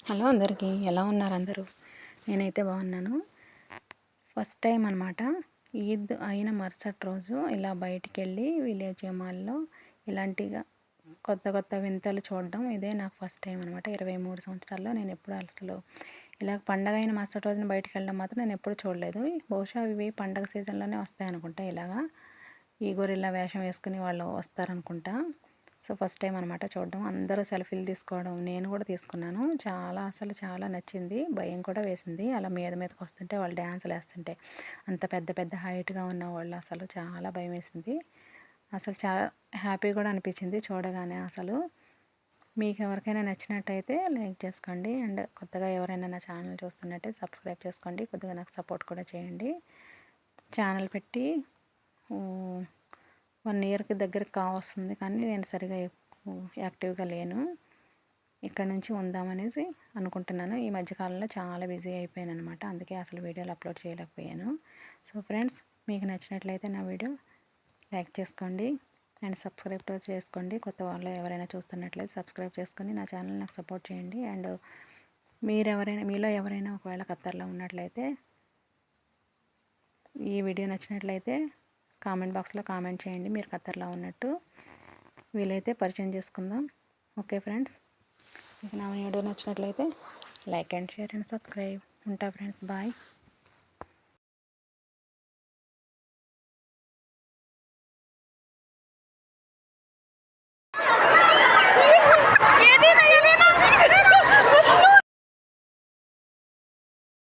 Hello అందరికీ, ఎలా ఉన్నారు అందరూ? నేనైతే బాగున్నాను. ఫస్ట్ టైం అనమాట ఈద్ అయిన మరుసటి రోజు ఇలా బయటికి వెళ్ళి విలేజ్ మాల్లో ఇలాంటిగా కొత్త కొత్త వింతలు చూడడం ఇదే నాకు ఫస్ట్ టైం అనమాట. 23 సంవత్సరాల్లో నేను ఎప్పుడు అసలు ఇలా పండగ అయిన మరుసటి రోజున బయటికి వెళ్ళడం మాత్రం నేను ఎప్పుడు చూడలేదు. బహుశా ఇవి పండగ సీజన్లోనే వస్తాయి అనుకుంటా. ఇలాగా ఈ గొరిల్లా వేషం వేసుకుని వాళ్ళు వస్తారనుకుంటా. సో ఫస్ట్ టైం అనమాట చూడడం. అందరూ సెల్ఫీలు తీసుకోవడం, నేను కూడా తీసుకున్నాను. అసలు చాలా నచ్చింది. భయం కూడా వేసింది. అలా మీదకి వస్తుంటే వాళ్ళు డ్యాన్సులు వేస్తుంటే, అంత పెద్ద పెద్ద హైట్గా ఉన్న వాళ్ళు అసలు చాలా భయం వేసింది. అసలు చాలా హ్యాపీ కూడా అనిపించింది చూడగానే. అసలు మీకు ఎవరికైనా నచ్చినట్టయితే లైక్ చేసుకోండి. అండ్ కొత్తగా ఎవరైనా నా ఛానల్ చూస్తున్నట్టే సబ్స్క్రైబ్ చేసుకోండి. కొద్దిగా నాకు సపోర్ట్ కూడా చేయండి. ఛానల్ పెట్టి 1 ఇయర్కి దగ్గరకు కావస్తుంది, కానీ నేను సరిగా యాక్టివ్గా లేను. ఇక్కడ నుంచి ఉందామనేసి అనుకుంటున్నాను. ఈ మధ్యకాలంలో చాలా బిజీ అయిపోయాను అనమాట. అందుకే అసలు వీడియోలు అప్లోడ్ చేయలేకపోయాను. సో ఫ్రెండ్స్, మీకు నచ్చినట్లయితే నా వీడియో లైక్ చేసుకోండి అండ్ సబ్స్క్రైబ్ చేసుకోండి. కొత్త వాళ్ళు ఎవరైనా చూస్తున్నట్లయితే సబ్స్క్రైబ్ చేసుకొని నా ఛానల్ నాకు సపోర్ట్ చేయండి. అండ్ మీలో ఎవరైనా ఒకవేళ ఖత్తర్లో ఉన్నట్లయితే ఈ వీడియో నచ్చినట్లయితే కామెంట్ బాక్స్లో కామెంట్ చేయండి, మీరు ఖత్తర్లో ఉన్నట్టు. వీలైతే పరిచయం చేసుకుందాం. ఓకే ఫ్రెండ్స్, మీకు నా వీడియో నచ్చినట్లయితే like and share and subscribe. ఉంటా ఫ్రెండ్స్, బాయ్.